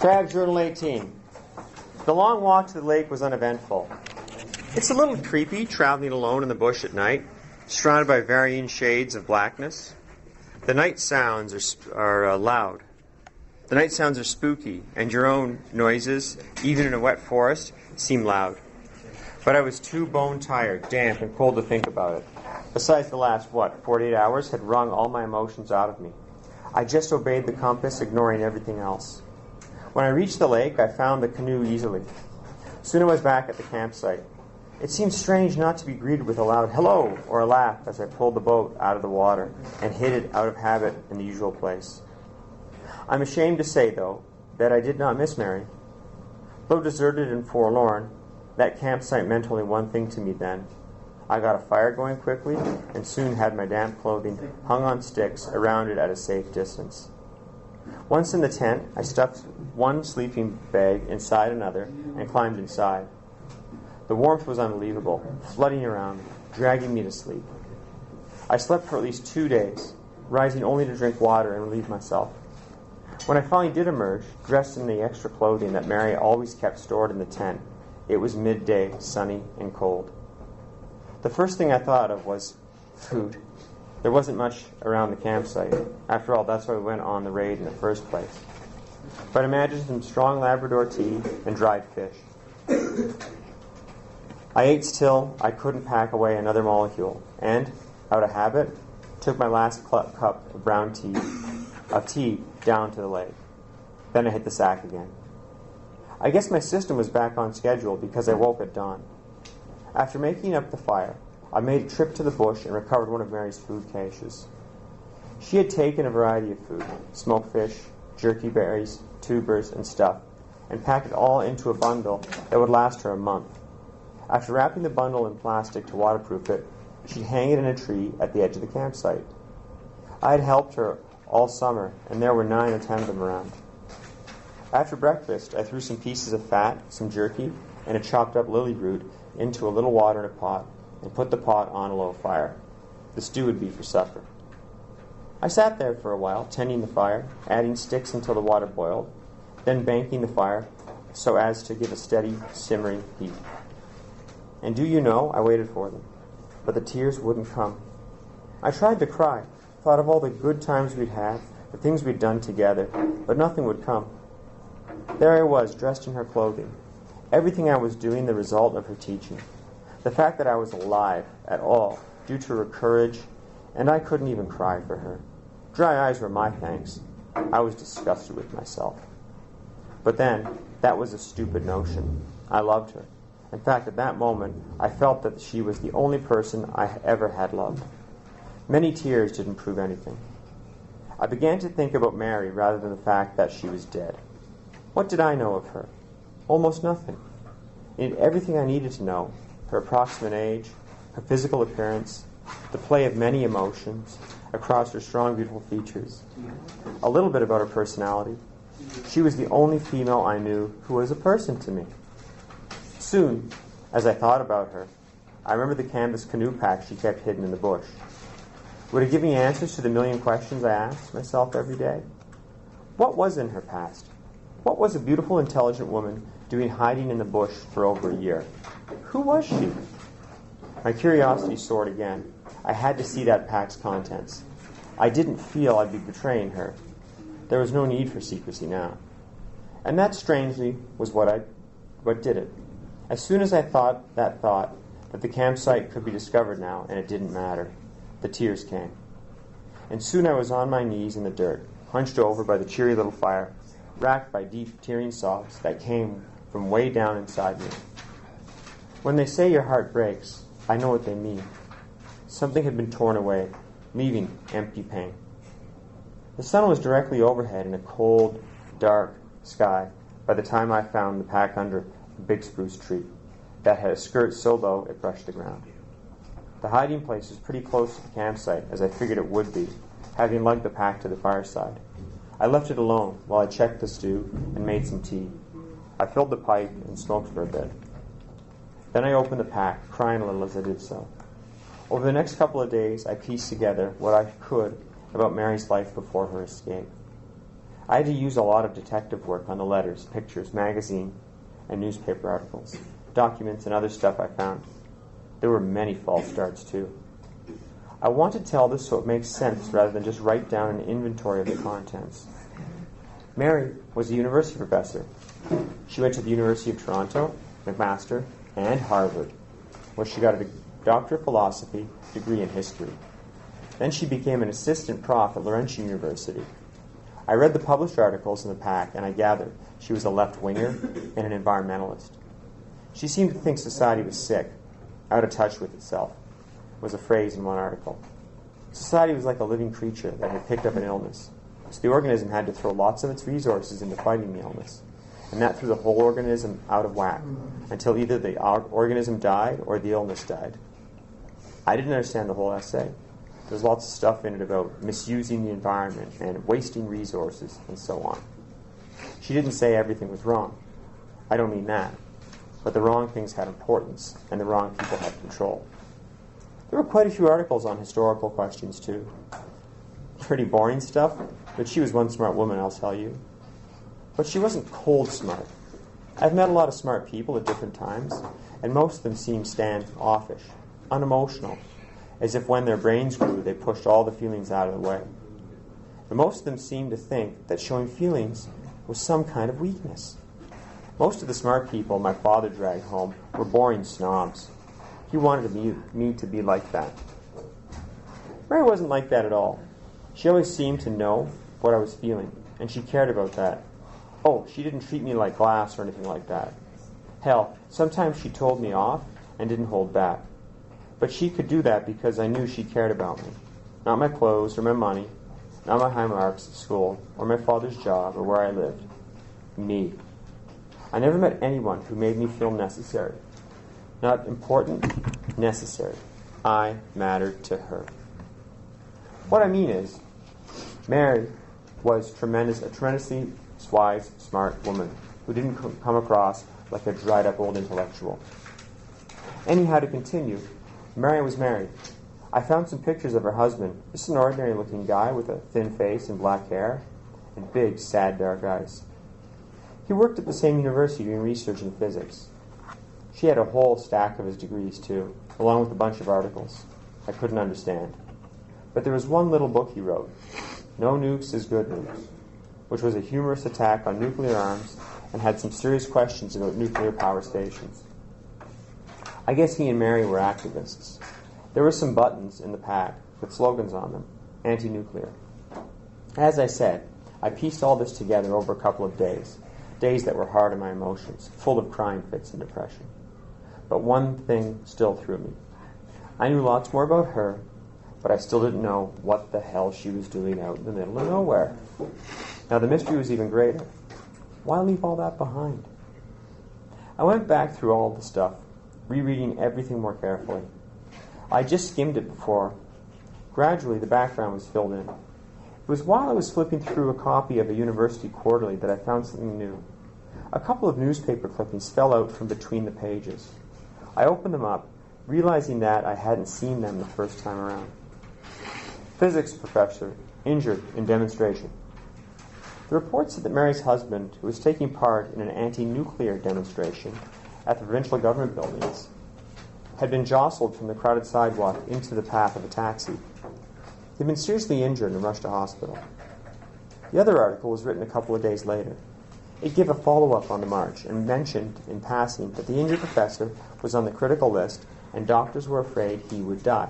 Crabbe, Journal 18. The long walk to the lake was uneventful. It's a little creepy traveling alone in the bush at night, surrounded by varying shades of blackness. The night sounds are loud. The night sounds are spooky, and your own noises, even in a wet forest, seem loud. But I was too bone-tired, damp, and cold to think about it. Besides, the last, 48 hours had wrung all my emotions out of me. I just obeyed the compass, ignoring everything else. When I reached the lake, I found the canoe easily. Soon I was back at the campsite. It seemed strange not to be greeted with a loud hello or a laugh as I pulled the boat out of the water and hid it out of habit in the usual place. I'm ashamed to say, though, that I did not miss Mary. Though deserted and forlorn, that campsite meant only one thing to me then. I got a fire going quickly and soon had my damp clothing hung on sticks around it at a safe distance. Once in the tent, I stuffed one sleeping bag inside another and climbed inside. The warmth was unbelievable, flooding around me, dragging me to sleep. I slept for at least 2 days, rising only to drink water and relieve myself. When I finally did emerge, dressed in the extra clothing that Mary always kept stored in the tent, it was midday, sunny and cold. The first thing I thought of was food. There wasn't much around the campsite. After all, that's why we went on the raid in the first place. But imagine some strong Labrador tea and dried fish. I ate till I couldn't pack away another molecule, and, out of habit, took my last cup of brown tea down to the lake. Then I hit the sack again. I guess my system was back on schedule because I woke at dawn. After making up the fire, I made a trip to the bush and recovered one of Mary's food caches. She had taken a variety of food, smoked fish, jerky berries, tubers, and stuff, and packed it all into a bundle that would last her a month. After wrapping the bundle in plastic to waterproof it, she'd hang it in a tree at the edge of the campsite. I had helped her all summer, and there were 9 or 10 of them around. After breakfast, I threw some pieces of fat, some jerky, and a chopped up lily root into a little water in a pot, and put the pot on a low fire. The stew would be for supper. I sat there for a while, tending the fire, adding sticks until the water boiled, then banking the fire so as to give a steady, simmering heat. And do you know, I waited for them, but the tears wouldn't come. I tried to cry, thought of all the good times we'd had, the things we'd done together, but nothing would come. There I was, dressed in her clothing, everything I was doing the result of her teaching. The fact that I was alive at all, due to her courage, and I couldn't even cry for her. Dry eyes were my thanks. I was disgusted with myself. But then, that was a stupid notion. I loved her. In fact, at that moment, I felt that she was the only person I ever had loved. Many tears didn't prove anything. I began to think about Mary rather than the fact that she was dead. What did I know of her? Almost nothing. In everything I needed to know, her approximate age, her physical appearance, the play of many emotions across her strong, beautiful features, a little bit about her personality. She was the only female I knew who was a person to me. Soon, as I thought about her, I remembered the canvas canoe pack she kept hidden in the bush. Would it give me answers to the million questions I asked myself every day? What was in her past? What was a beautiful, intelligent woman doing hiding in the bush for over a year? Who was she? My curiosity soared again. I had to see that pack's contents. I didn't feel I'd be betraying her. There was no need for secrecy now. And that, strangely, was what did it. As soon as I thought that the campsite could be discovered now, and it didn't matter, the tears came. And soon I was on my knees in the dirt, hunched over by the cheery little fire, racked by deep, tearing sobs that came from way down inside me. When they say your heart breaks, I know what they mean. Something had been torn away, leaving empty pain. The sun was directly overhead in a cold, dark sky by the time I found the pack under a big spruce tree that had a skirt so low it brushed the ground. The hiding place was pretty close to the campsite, as I figured it would be, having lugged the pack to the fireside. I left it alone while I checked the stew and made some tea. I filled the pipe and smoked for a bit. Then I opened the pack, crying a little as I did so. Over the next couple of days, I pieced together what I could about Mary's life before her escape. I had to use a lot of detective work on the letters, pictures, magazine, and newspaper articles, documents, and other stuff I found. There were many false starts, too. I want to tell this so it makes sense rather than just write down an inventory of the contents. Mary was a university professor. She went to the University of Toronto, McMaster, and Harvard, where she got a Doctor of Philosophy, degree in history. Then she became an assistant prof at Laurentian University. I read the published articles in the pack, and I gathered she was a left-winger and an environmentalist. She seemed to think society was sick, out of touch with itself, was a phrase in one article. Society was like a living creature that had picked up an illness, so the organism had to throw lots of its resources into fighting the illness, and that threw the whole organism out of whack, until either the organism died or the illness died. I didn't understand the whole essay. There's lots of stuff in it about misusing the environment and wasting resources and so on. She didn't say everything was wrong. I don't mean that. But the wrong things had importance, and the wrong people had control. There were quite a few articles on historical questions, too. Pretty boring stuff, but she was one smart woman, I'll tell you. But she wasn't cold smart. I've met a lot of smart people at different times, and most of them seemed standoffish, unemotional, as if when their brains grew, they pushed all the feelings out of the way. And most of them seemed to think that showing feelings was some kind of weakness. Most of the smart people my father dragged home were boring snobs. He wanted me to be like that. Mary wasn't like that at all. She always seemed to know what I was feeling, and she cared about that. Oh, she didn't treat me like glass or anything like that. Hell, sometimes she told me off and didn't hold back. But she could do that because I knew she cared about me. Not my clothes or my money, not my high marks at school or my father's job or where I lived. Me. I never met anyone who made me feel necessary. Not important, necessary. I mattered to her. What I mean is, Mary was a tremendously wise, smart woman who didn't come across like a dried-up old intellectual. Anyhow, to continue, Mary was married. I found some pictures of her husband, just an ordinary-looking guy with a thin face and black hair and big, sad, dark eyes. He worked at the same university doing research in physics. She had a whole stack of his degrees, too, along with a bunch of articles I couldn't understand. But there was one little book he wrote, No Nukes is Good Nukes, which was a humorous attack on nuclear arms and had some serious questions about nuclear power stations. I guess he and Mary were activists. There were some buttons in the pack with slogans on them, anti-nuclear. As I said, I pieced all this together over a couple of days that were hard on my emotions, full of crying fits and depression. But one thing still threw me. I knew lots more about her, but I still didn't know what the hell she was doing out in the middle of nowhere. Now the mystery was even greater. Why leave all that behind? I went back through all the stuff, rereading everything more carefully. I just skimmed it before. Gradually, the background was filled in. It was while I was flipping through a copy of a university quarterly that I found something new. A couple of newspaper clippings fell out from between the pages. I opened them up, realizing that I hadn't seen them the first time around. Physics professor injured in demonstration. The report said that Mary's husband, who was taking part in an anti-nuclear demonstration at the provincial government buildings, had been jostled from the crowded sidewalk into the path of a taxi. He'd been seriously injured and rushed to hospital. The other article was written a couple of days later. It gave a follow-up on the march and mentioned in passing that the injured professor was on the critical list and doctors were afraid he would die.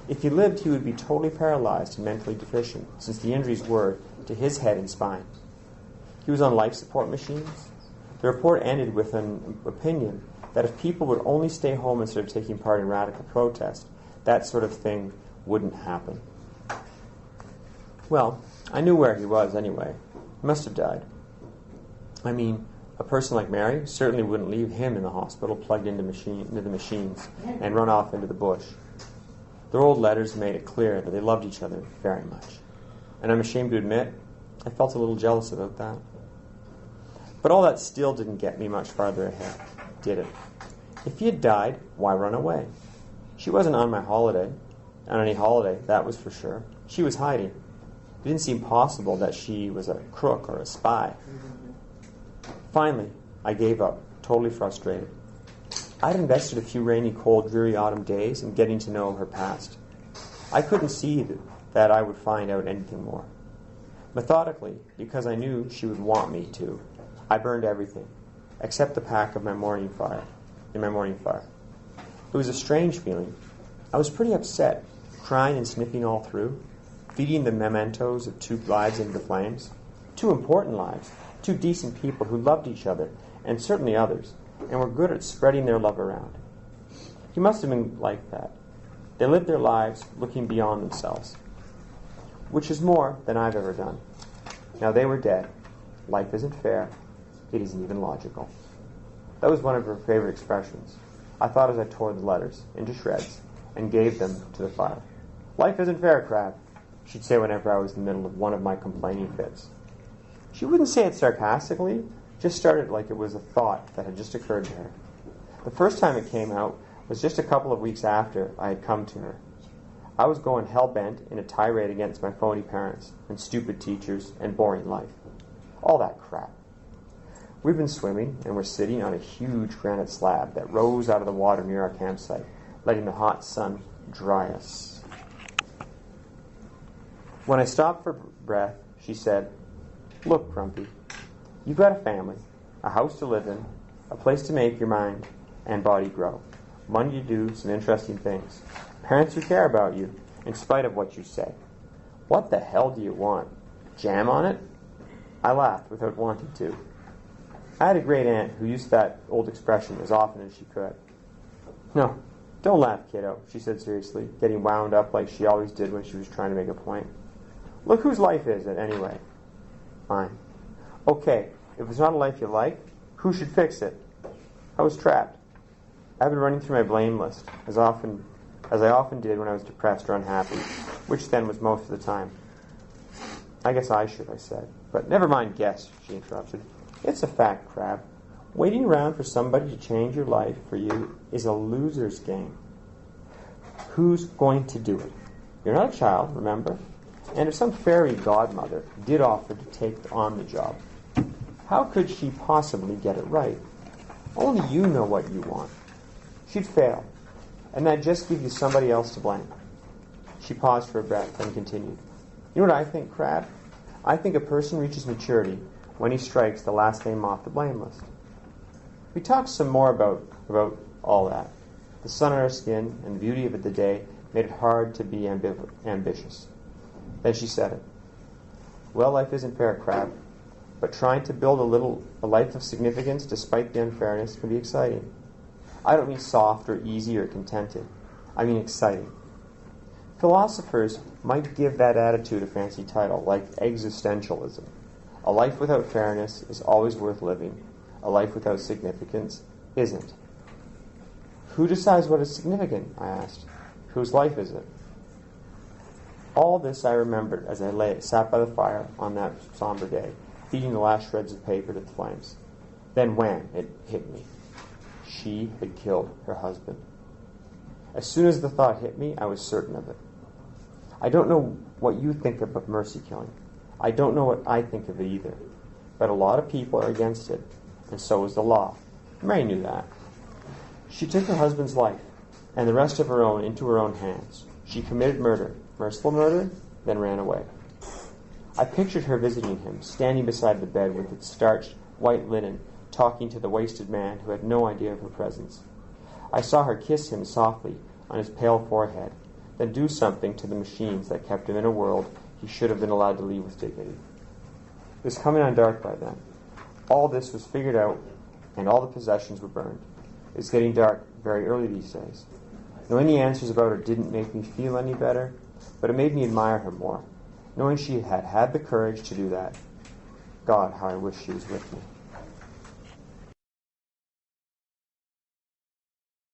If he lived, he would be totally paralyzed and mentally deficient, since the injuries were to his head and spine. He was on life support machines. The report ended with an opinion that if people would only stay home instead of taking part in radical protest, that sort of thing wouldn't happen. Well, I knew where he was anyway. He must have died. I mean, a person like Mary certainly wouldn't leave him in the hospital plugged into the machines and run off into the bush. Their old letters made it clear that they loved each other very much. And I'm ashamed to admit, I felt a little jealous about that. But all that still didn't get me much farther ahead, did it? If he had died, why run away? She wasn't on any holiday, that was for sure. She was hiding. It didn't seem possible that she was a crook or a spy. Finally, I gave up, totally frustrated. I'd invested a few rainy, cold, dreary autumn days in getting to know her past. I couldn't see that I would find out anything more. Methodically, because I knew she would want me to, I burned everything, except the pack of my morning fire. It was a strange feeling. I was pretty upset, crying and sniffing all through, feeding the mementos of 2 lives into the flames. 2 important lives, 2 decent people who loved each other, and certainly others, and were good at spreading their love around. He must have been like that. They lived their lives looking beyond themselves, which is more than I've ever done. Now they were dead. Life isn't fair. It isn't even logical. That was one of her favorite expressions. I thought as I tore the letters into shreds and gave them to the fire. Life isn't fair, Crabbe, she'd say whenever I was in the middle of one of my complaining fits. She wouldn't say it sarcastically, just started like it was a thought that had just occurred to her. The first time it came out was just a couple of weeks after I had come to her. I was going hell-bent in a tirade against my phony parents and stupid teachers and boring life. All that crap. We'd been swimming and were sitting on a huge granite slab that rose out of the water near our campsite, letting the hot sun dry us. When I stopped for breath, she said, "Look, Grumpy, you've got a family, a house to live in, a place to make your mind and body grow, money to do some interesting things, parents who care about you, in spite of what you say. What the hell do you want? Jam on it?" I laughed without wanting to. I had a great aunt who used that old expression as often as she could. "No, don't laugh, kiddo," she said seriously, getting wound up like she always did when she was trying to make a point. "Look whose life is it, anyway?" "Mine." "Okay, if it's not a life you like, who should fix it?" I was trapped. I've been running through my blame list, as I often did when I was depressed or unhappy, which then was most of the time. "I guess I should," I said. "But never mind guess," she interrupted. "It's a fact, Crabbe. Waiting around for somebody to change your life for you is a loser's game. Who's going to do it? You're not a child, remember? And if some fairy godmother did offer to take on the job, how could she possibly get it right? Only you know what you want. She'd fail, and that'd just give you somebody else to blame." She paused for a breath, then continued. "You know what I think, Crabbe? I think a person reaches maturity when he strikes the last name off the blame list." We talked some more about all that. The sun on our skin and the beauty of the day made it hard to be ambitious. Then she said it. "Well, life isn't fair, Crabbe, but trying to build a life of significance despite the unfairness can be exciting. I don't mean soft or easy or contented. I mean exciting. Philosophers might give that attitude a fancy title, like existentialism. A life without fairness is always worth living. A life without significance isn't." "Who decides what is significant?" I asked. "Whose life is it?" All this I remembered as I sat by the fire on that somber day, feeding the last shreds of paper to the flames. Then wham, it hit me. She had killed her husband. As soon as the thought hit me, I was certain of it. I don't know what you think of mercy killing. I don't know what I think of it either. But a lot of people are against it, and so is the law. Mary knew that. She took her husband's life, and the rest of her own into her own hands. She committed murder, merciful murder, then ran away. I pictured her visiting him, standing beside the bed with its starched white linen, talking to the wasted man who had no idea of her presence. I saw her kiss him softly on his pale forehead, then do something to the machines that kept him in a world he should have been allowed to leave with dignity. It was coming on dark by then. All this was figured out, and all the possessions were burned. It was getting dark very early these days. Knowing the answers about her didn't make me feel any better, but it made me admire her more, knowing she had had the courage to do that. God, how I wish she was with me.